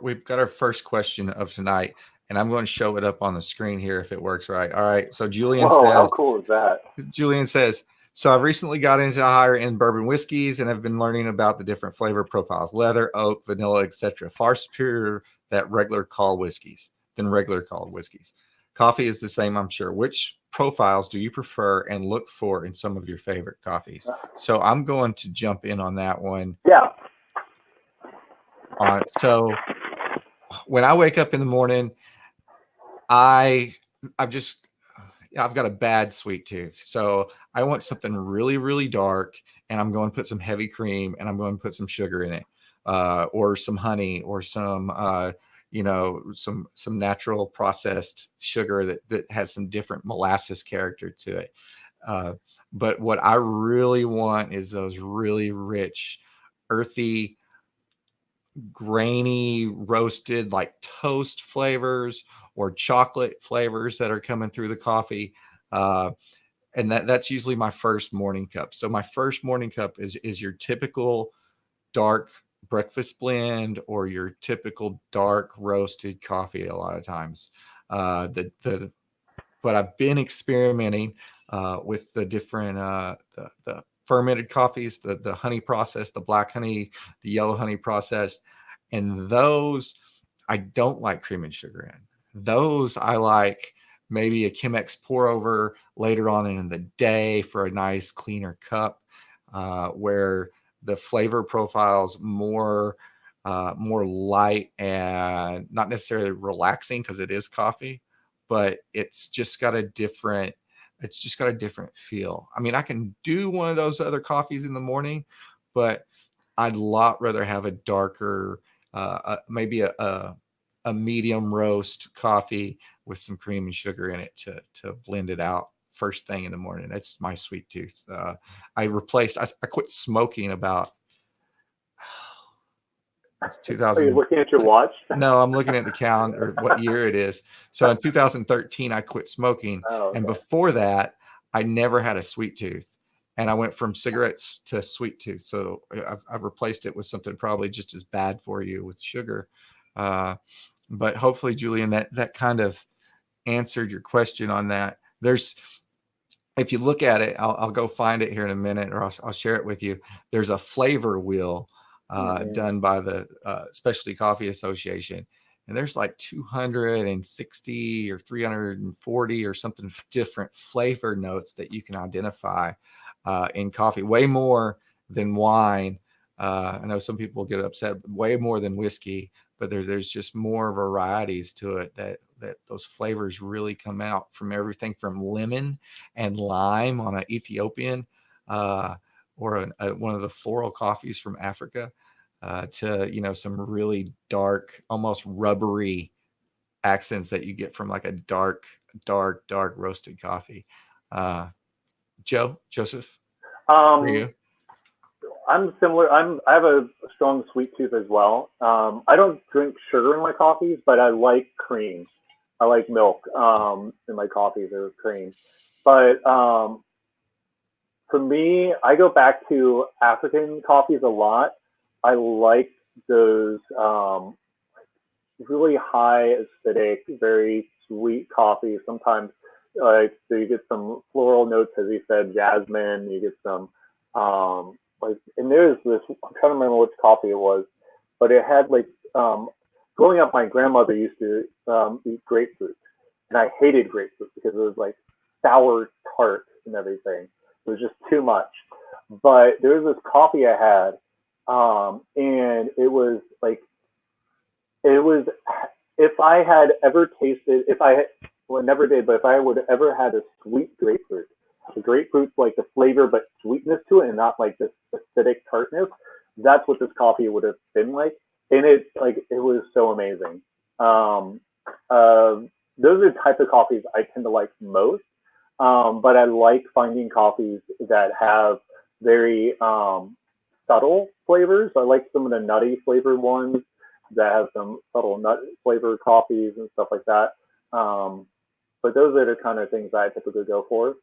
we've got our first question of tonight, and I'm going to show it up on the screen here if it works right. All right. So Whoa, how cool is that? Julian says, so I've recently got into higher end bourbon whiskeys and have been learning about the different flavor profiles: leather, oak, vanilla, etc. Far superior that regular call whiskeys than regular called whiskeys. Coffee is the same, I'm sure. Which profiles do you prefer and look for in some of your favorite coffees? So I'm going to jump in on that one. Yeah. So when I wake up in the morning, I've got a bad sweet tooth. So I want something really, really dark, and I'm going to put some heavy cream, and I'm going to put some sugar in it, or some honey, or some, some natural processed sugar that has some different molasses character to it. But what I really want is those really rich, earthy, grainy, roasted, like toast flavors or chocolate flavors that are coming through the coffee. And that's usually my first morning cup. So my first morning cup is your typical dark breakfast blend or your typical dark roasted coffee a lot of times. But I've been experimenting with the different the fermented coffees, the honey process, the black honey, the yellow honey process, and those I don't like cream and sugar in. Those I like maybe a Chemex pour over later on in the day for a nice cleaner cup, where the flavor profile's more light and not necessarily relaxing because it is coffee, but it's just got a different feel. I mean, I can do one of those other coffees in the morning, but I'd a lot rather have a darker, maybe a medium roast coffee with some cream and sugar in it to blend it out first thing in the morning. That's my sweet tooth. I quit smoking about, it's 2000. Are you looking at your watch? No, I'm looking at the calendar, what year it is. So in 2013, I quit smoking. Oh, okay. And before that, I never had a sweet tooth. And I went from cigarettes to sweet tooth. So I've replaced it with something probably just as bad for you with sugar. But hopefully, Julian, that kind of answered your question on that. If you look at it, I'll go find it here in a minute, or I'll share it with you. There's a flavor wheel done by the Specialty Coffee Association, and there's like 260 or 340 or something different flavor notes that you can identify in coffee, way more than wine. I know some people get upset, but way more than whiskey, but there's just more varieties to it that those flavors really come out, from everything from lemon and lime on an Ethiopian or one of the floral coffees from Africa, to some really dark, almost rubbery accents that you get from like a dark roasted coffee. Joseph, for you? I'm similar. I have a strong sweet tooth as well. I don't drink sugar in my coffees, but I like cream. I like milk in my coffees or cream. But for me, I go back to African coffees a lot. I like those really high acidic, very sweet coffees. Sometimes, so you get some floral notes, as you said, jasmine. You get some and there's this. I'm trying to remember which coffee it was, but it had growing up, my grandmother used to eat grapefruit, and I hated grapefruit because it was like sour tart and everything. It was just too much. But there was this coffee I had, and it was if I had ever tasted, well, I never did, but if I would have ever had a sweet grapefruit, the grapefruit's like the flavor but sweetness to it, and not like this acidic tartness. That's what this coffee would have been like, and it was so amazing. Those are the type of coffees I tend to like most. But I like finding coffees that have very subtle flavors. I like some of the nutty flavored ones that have some subtle nut flavored coffees and stuff like that. But those are the kind of things I typically go for.